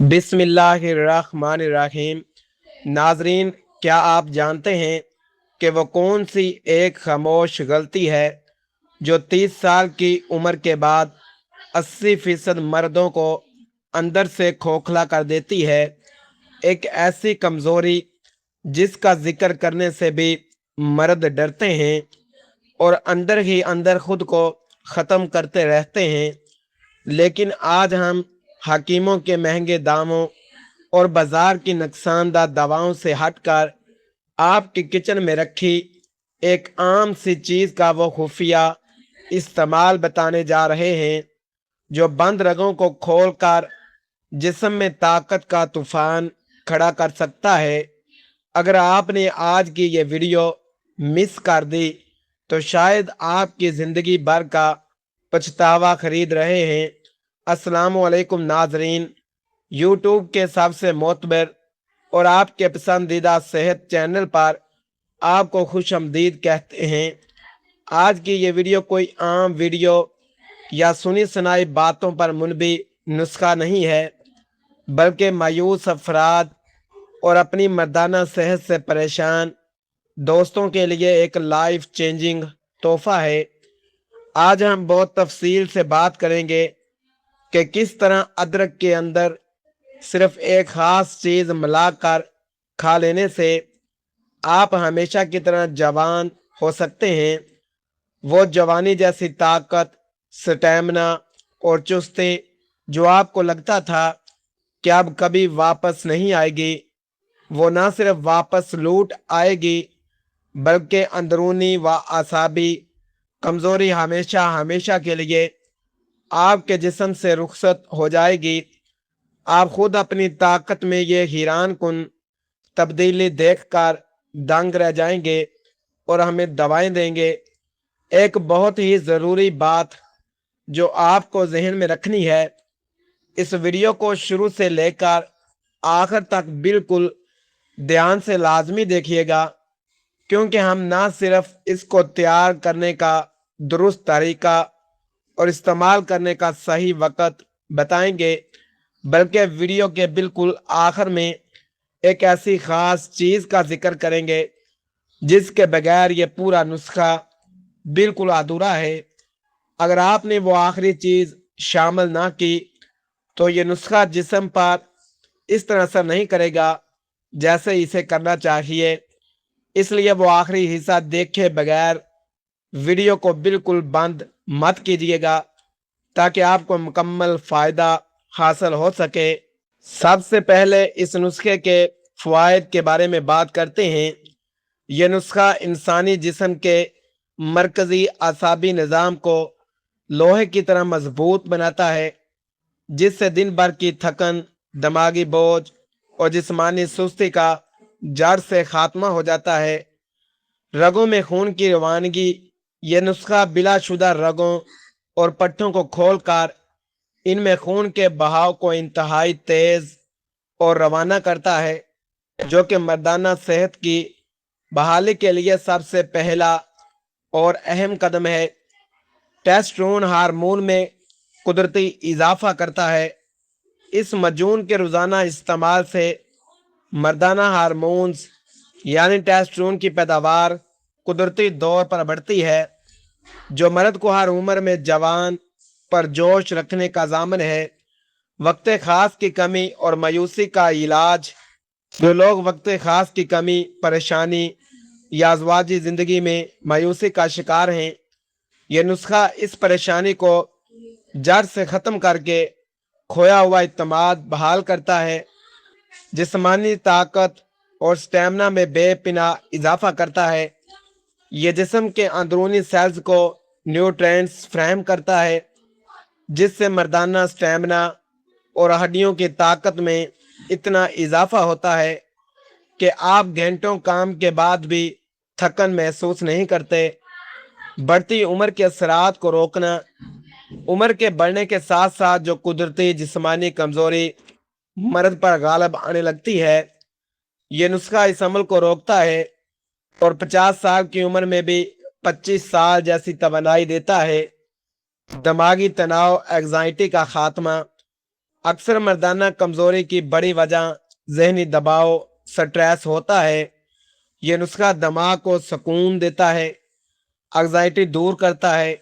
बिस्मिल्लाहिर्रहमानिर्रहीम। नाजरीन, क्या आप जानते हैं कि वो कौन सी एक खामोश गलती है जो 30 साल की उम्र के बाद 80% मर्दों को अंदर से खोखला कर देती है। एक ऐसी कमज़ोरी जिसका जिक्र करने से भी मर्द डरते हैं और अंदर ही अंदर खुद को ख़त्म करते रहते हैं। लेकिन आज हम हकीमों के महंगे दामों और बाजार की नुकसानदा दवाओं से हटकर आपकी किचन में रखी एक आम सी चीज़ का वो खुफिया इस्तेमाल बताने जा रहे हैं जो बंद रगों को खोलकर जिस्म में ताकत का तूफान खड़ा कर सकता है। अगर आपने आज की ये वीडियो मिस कर दी तो शायद आपकी ज़िंदगी भर का पछतावा खरीद रहे हैं। अस्सलामु अलैकुम नाजरीन, यूट्यूब के सबसे मोतबर और आपके पसंदीदा सेहत चैनल पर आपको खुश आमदीद कहते हैं। आज की ये वीडियो कोई आम वीडियो या सुनी सुनाई बातों पर मुनबी नुस्खा नहीं है, बल्कि मायूस अफराद और अपनी मर्दाना सेहत से परेशान दोस्तों के लिए एक लाइफ चेंजिंग तोहफा है। आज हम बहुत तफसील से बात करेंगे कि किस तरह अदरक के अंदर सिर्फ एक ख़ास चीज़ मिलाकर खा लेने से आप हमेशा की तरह जवान हो सकते हैं। वो जवानी जैसी ताकत, स्टैमिना और चुस्ती जो आपको लगता था कि अब कभी वापस नहीं आएगी, वो ना सिर्फ वापस लौट आएगी बल्कि अंदरूनी व आसाबी कमज़ोरी हमेशा हमेशा के लिए आपके जिस्म से रुखसत हो जाएगी। आप खुद अपनी ताकत में ये हैरान कुन तब्दीली देखकर दंग रह जाएंगे और हमें दवाएं देंगे। एक बहुत ही ज़रूरी बात जो आपको जहन में रखनी है, इस वीडियो को शुरू से लेकर आखिर तक बिल्कुल ध्यान से लाजमी देखिएगा, क्योंकि हम ना सिर्फ इसको तैयार करने का दुरुस्त तरीका और इस्तेमाल करने का सही वक़्त बताएंगे, बल्कि वीडियो के बिल्कुल आखिर में एक ऐसी ख़ास चीज़ का जिक्र करेंगे जिसके बगैर ये पूरा नुस्खा बिल्कुल अधूरा है। अगर आपने वो आखिरी चीज़ शामिल ना की तो ये नुस्खा जिस्म पर इस तरह असर नहीं करेगा जैसे इसे करना चाहिए। इसलिए वो आखिरी हिस्सा देखे बगैर वीडियो को बिल्कुल बंद मत कीजिएगा ताकि आपको मुकम्मल फ़ायदा हासिल हो सके। सबसे पहले इस नुस्खे के फ़वाइद के बारे में बात करते हैं। यह नुस्खा इंसानी जिस्म के मरकज़ी आसाबी निज़ाम को लोहे की तरह मजबूत बनाता है, जिससे दिन भर की थकन, दिमागी बोझ और जिस्मानी सुस्ती का जड़ से खात्मा हो जाता है। रगों में खून की रवानगी, यह नुस्खा बिलाशुदा रगों और पट्टों को खोलकर इनमें खून के बहाव को इंतहाई तेज और रवाना करता है, जो कि मर्दाना सेहत की बहाली के लिए सबसे पहला और अहम कदम है। टेस्टोस्टेरोन हार्मोन में कुदरती इजाफा करता है। इस मजून के रोज़ाना इस्तेमाल से मर्दाना हार्मोन्स यानी टेस्टोस्टेरोन की पैदावार कुदरती तौर पर बढ़ती है, जो मर्द को हर उम्र में जवान पर जोश रखने का ज़ामन है। वक्त ख़ास की कमी और मायूसी का इलाज, जो लोग वक्त ख़ास की कमी, परेशानी या अज़वाजी ज़िंदगी में मायूसी का शिकार हैं, यह नुस्खा इस परेशानी को जड़ से ख़त्म करके खोया हुआ इत्मीनान बहाल करता है, जिस्मानी ताकत और स्टेमिना में बेपना इजाफा करता है। यह जिस्म के अंदरूनी सेल्स को न्यूट्रिएंट्स फराहम करता है, जिससे मर्दाना स्टेमिना और हड्डियों की ताकत में इतना इजाफा होता है कि आप घंटों काम के बाद भी थकन महसूस नहीं करते। बढ़ती उम्र के असरात को रोकना, उम्र के बढ़ने के साथ साथ जो कुदरती जिस्मानी कमज़ोरी मर्द पर गालिब आने लगती है, ये नुस्खा इस अमल को रोकता है और 50 साल की उम्र में भी 25 साल जैसी तवानाई देता है। दिमागी तनाव, एग्जाइटी का खात्मा अक्सर मर्दाना कमज़ोरी की बड़ी वजह जहनी दबाव, स्ट्रेस होता है। ये नुस्खा दिमाग को सुकून देता है, एंग्जाइटी दूर करता है,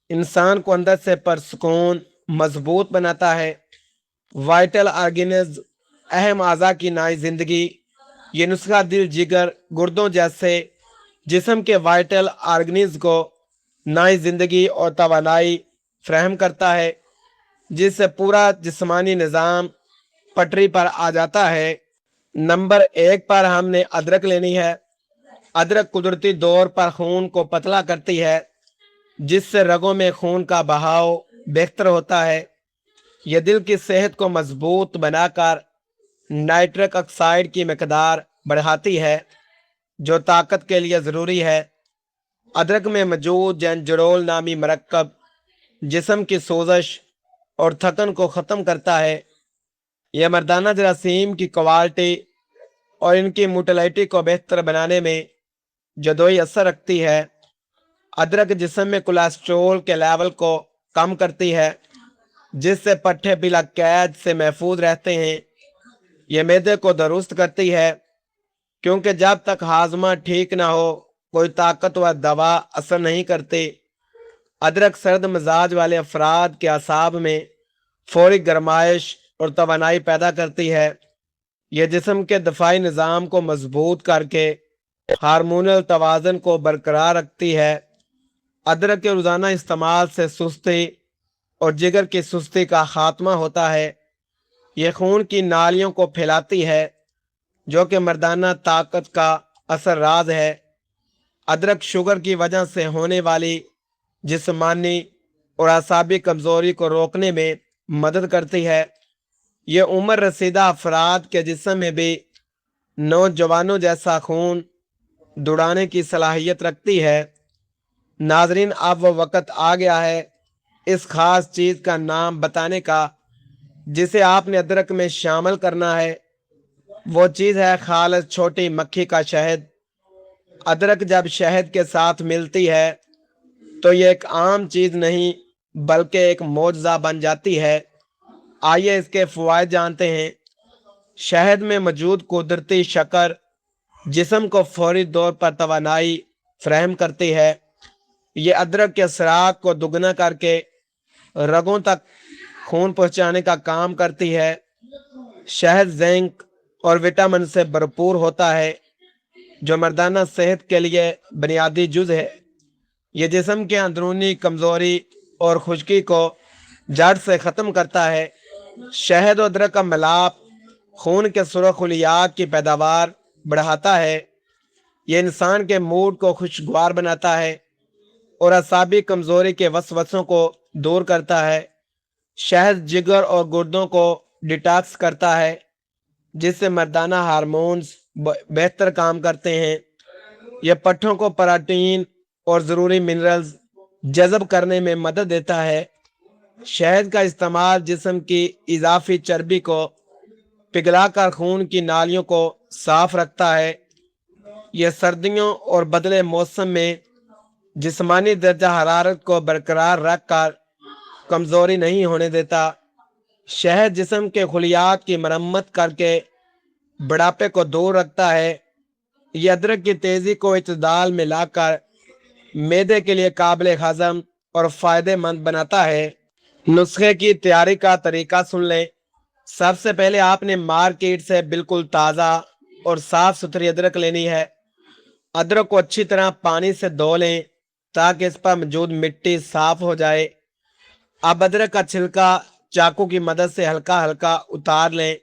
इंसान को अंदर से परसुकून मजबूत बनाता है। वाइटल ऑर्गेन्स, अहम अज़ा की नई जिंदगी। ये नुस्खा दिल, जिगर, गुर्दों जैसे जिस्म के वाइटल ऑर्गेन्स को नई जिंदगी और तवानाई फ्राहम करता है, जिससे पूरा जिस्मानी निज़ाम पटरी पर आ जाता है। नंबर 1 पर हमने अदरक लेनी है। अदरक कुदरती तौर पर खून को पतला करती है, जिससे रगों में खून का बहाव बेहतर होता है। यह दिल की सेहत को मजबूत बनाकर नाइट्रिक ऑक्साइड की मकदार बढ़ाती है, जो ताकत के लिए ज़रूरी है। अदरक में मौजूद जेंजरोल नामी मरकब जिस्म की सोजश और थकन को ख़त्म करता है। यह मर्दाना जरासीम की क्वालिटी और इनकी मोटिलिटी को बेहतर बनाने में जदोई असर रखती है। अदरक जिस्म में कोलेस्ट्रॉल के लेवल को कम करती है, जिससे पट्टे बिला कैद से महफूज रहते हैं। यह मैदे को दुरुस्त करती है, क्योंकि जब तक हाजमा ठीक ना हो कोई ताकतवर दवा असर नहीं करती। अदरक सर्द मिजाज वाले अफराद के असाब में फौरी गरमाइश और तवानाई पैदा करती है। यह जिस्म के दफाई निज़ाम को मजबूत करके हार्मोनल तवाज़न को बरकरार रखती है। अदरक के रोज़ाना इस्तेमाल से सुस्ती और जिगर की सुस्ती का खात्मा होता है। यह खून की नालियों को फैलाती है, जो कि मर्दाना ताकत का असर राज है। अदरक शुगर की वजह से होने वाली जिस्मानी और आसाबी कमज़ोरी को रोकने में मदद करती है। यह उम्र रसीदा अफराद के जिस्म में भी नौजवानों जैसा खून दौड़ाने की सलाहियत रखती है। नाजरीन, अब वो वक़्त आ गया है इस खास चीज़ का नाम बताने का, जिसे आपने अदरक में शामिल करना है। वो चीज़ है खालिस छोटी मक्खी का शहद। अदरक जब शहद के साथ मिलती है तो ये एक आम चीज़ नहीं, बल्कि एक मोजज़ा बन जाती है। आइए इसके फ़वाइद जानते हैं। शहद में मौजूद कुदरती शक्कर जिस्म को फौरी तौर पर तवानाई फ्राहम करती है। ये अदरक के असरात को दुगना करके रगों तक खून पहुंचाने का काम करती है। शहद जिंक और विटामिन से भरपूर होता है, जो मर्दाना सेहत के लिए बुनियादी जुज़ है। ये जिस्म के अंदरूनी कमज़ोरी और खुश्की को जड़ से ख़त्म करता है। शहद और अदरक का मिलाप खून के सुरखलियात की पैदावार बढ़ाता है। ये इंसान के मूड को खुशगवार बनाता है और असाबी कमज़ोरी के वसवसों को दूर करता है। शहद जिगर और गुर्दों को डिटॉक्स करता है, जिससे मर्दाना हार्मोन्स बेहतर काम करते हैं। यह पट्ठों को प्रोटीन और ज़रूरी मिनरल्स जज़ब करने में मदद देता है। शहद का इस्तेमाल जिस्म की इजाफी चर्बी को पिघलाकर खून की नालियों को साफ रखता है। यह सर्दियों और बदले मौसम में जिस्मानी दर्जा हरारत को बरकरार रखकर कमज़ोरी नहीं होने देता। शहद जिस्म के खुलियात की मरम्मत करके बुढ़ापे को दूर रखता है। यह अदरक की तेज़ी को इत्दाल में लाकर मैदे के लिए काबिल हज़म और फ़ायदेमंद बनाता है। नुस्खे की तैयारी का तरीका सुन लें। सबसे पहले आपने मार्केट से बिल्कुल ताज़ा और साफ़ सुथरी अदरक लेनी है। अदरक को अच्छी तरह पानी से धो लें, ताकि इस पर मौजूद मिट्टी साफ़ हो जाए। अब अदरक का छिलका चाकू की मदद से हल्का हल्का उतार लें।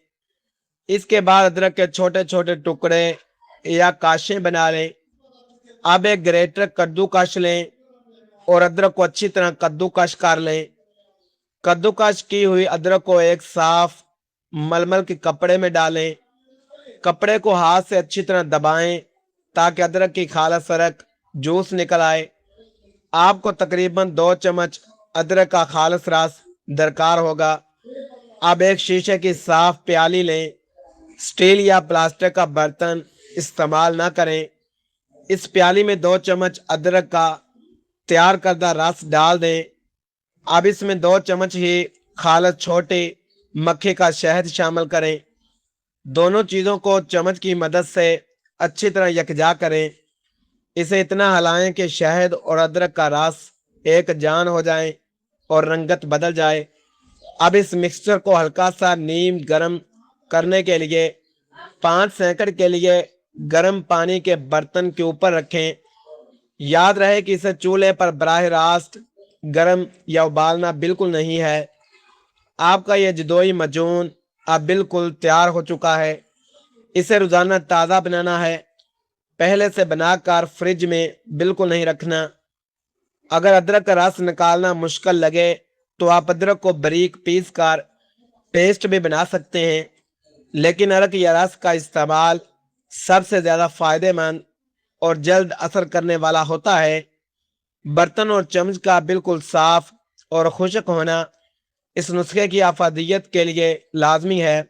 इसके बाद अदरक के छोटे छोटे टुकड़े या काशें बना लें। अब एक ग्रेटर कद्दूकश लें और अदरक को अच्छी तरह कद्दूकश कर लें। कद्दूकश की हुई अदरक को एक साफ मलमल के कपड़े में डालें। कपड़े को हाथ से अच्छी तरह दबाएं, ताकि अदरक की खाला सरक जूस निकल आए। आपको तकरीबन 2 चम्मच अदरक का खालिस रस दरकार होगा। अब एक शीशे की साफ प्याली लें। स्टील या प्लास्टिक का बर्तन इस्तेमाल ना करें। इस प्याली में 2 चम्मच अदरक का तैयार करदा रस डाल दें। अब इसमें 2 चम्मच ही खालिस छोटी मक्खी का शहद शामिल करें। दोनों चीज़ों को चम्मच की मदद से अच्छी तरह यकजा करें। इसे इतना हिलाएं कि शहद और अदरक का रस एक जान हो जाए और रंगत बदल जाए। अब इस मिक्सचर को हल्का सा नीम गर्म करने के लिए 5 सेकंड के लिए गर्म पानी के बर्तन के ऊपर रखें। याद रहे कि इसे चूल्हे पर बराह रास्त गर्म या उबालना बिल्कुल नहीं है। आपका यह जदोई मजून अब बिल्कुल तैयार हो चुका है। इसे रोज़ाना ताज़ा बनाना है, पहले से बनाकर फ्रिज में बिल्कुल नहीं रखना। अगर अदरक का रस निकालना मुश्किल लगे तो आप अदरक को बारीक पीस कर पेस्ट भी बना सकते हैं, लेकिन अदरक या रस का इस्तेमाल सबसे ज़्यादा फ़ायदेमंद और जल्द असर करने वाला होता है। बर्तन और चम्मच का बिल्कुल साफ और खुश्क होना इस नुस्खे की अफादियत के लिए लाजमी है।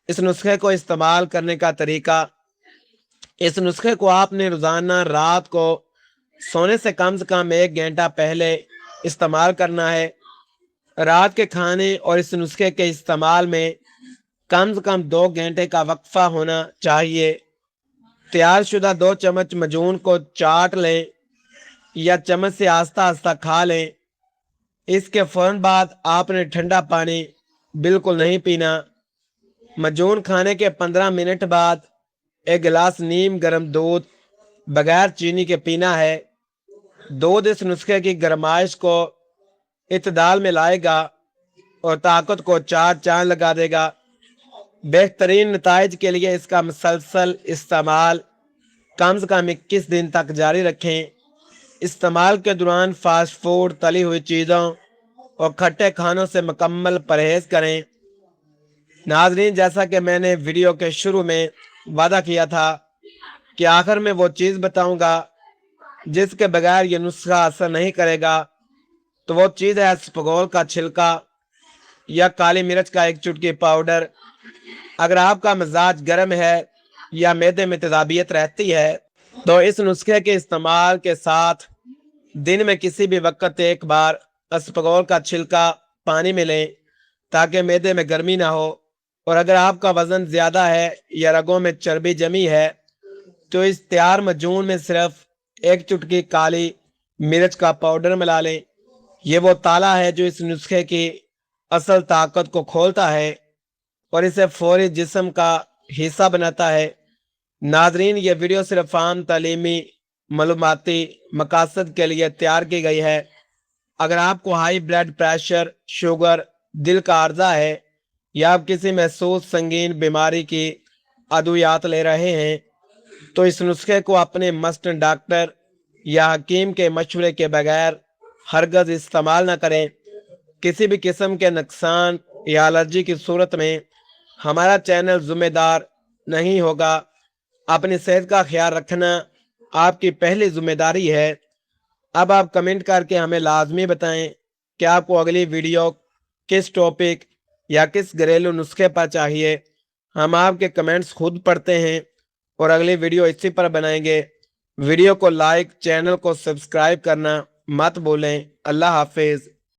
इस नुस्खे को इस्तेमाल करने का तरीका: इस नुस्खे को आपने रोज़ाना रात को सोने से कम 1 घंटा पहले इस्तेमाल करना है। रात के खाने और इस नुस्खे के इस्तेमाल में कम से कम 2 घंटे का वक्फा होना चाहिए। तैयार शुदा 2 चम्मच मजून को चाट लें या चम्मच से आस्ता आस्ता खा लें। इसके फ़ौरन बाद आपने ठंडा पानी बिल्कुल नहीं पीना। मजून खाने के 15 मिनट बाद एक गिलास नीम गर्म दूध बगैर चीनी के पीना है। दूध इस नुस्खे की गरमाइश को इत्दाल में लाएगा और ताकत को 4 चांद लगा देगा। बेहतरीन नताइज के लिए इसका मुसलसल इस्तेमाल कम से कम 21 दिन तक जारी रखें। इस्तेमाल के दौरान फास्ट फूड, तली हुई चीज़ों और खट्टे खानों से मुकम्मल परहेज़ करें। नाज़रीन, जैसा कि मैंने वीडियो के शुरू में वादा किया था कि आखिर में वो चीज़ बताऊंगा जिसके बगैर ये नुस्खा असर नहीं करेगा, तो वो चीज़ है इसबगोल का छिलका या काली मिर्च का 1 चुटकी पाउडर। अगर आपका मिजाज गर्म है या मैदे में तेज़ाबियत रहती है तो इस नुस्खे के इस्तेमाल के साथ दिन में किसी भी वक्त एक बार इसबगोल का छिलका पानी में लें ताकि मैदे में गर्मी ना हो। और अगर आपका वज़न ज़्यादा है या रगों में चर्बी जमी है तो इस तैयार मजून में सिर्फ 1 चुटकी काली मिर्च का पाउडर मिला लें। ये वो ताला है जो इस नुस्खे की असल ताकत को खोलता है और इसे फौरी जिस्म का हिस्सा बनाता है। नाजरीन, ये वीडियो सिर्फ आम तालीमी मालूमाती मकासद के लिए तैयार की गई है। अगर आपको हाई ब्लड प्रेशर, शुगर, दिल का अर्जा है या आप किसी महसूस संगीन बीमारी की अद्वियात ले रहे हैं तो इस नुस्खे को अपने मस्तन डॉक्टर या हकीम के मशवरे के बगैर हरगज़ इस्तेमाल न करें। किसी भी किस्म के नुकसान या एलर्जी की सूरत में हमारा चैनल जिम्मेदार नहीं होगा। अपनी सेहत का ख्याल रखना आपकी पहली जिम्मेदारी है। अब आप कमेंट करके हमें लाजमी बताएं कि आपको अगली वीडियो किस टॉपिक या किस घरेलू नुस्खे पर चाहिए। हम आपके कमेंट्स खुद पढ़ते हैं और अगली वीडियो इसी पर बनाएंगे। वीडियो को लाइक, चैनल को सब्सक्राइब करना मत भूलें। अल्लाह हाफिज़।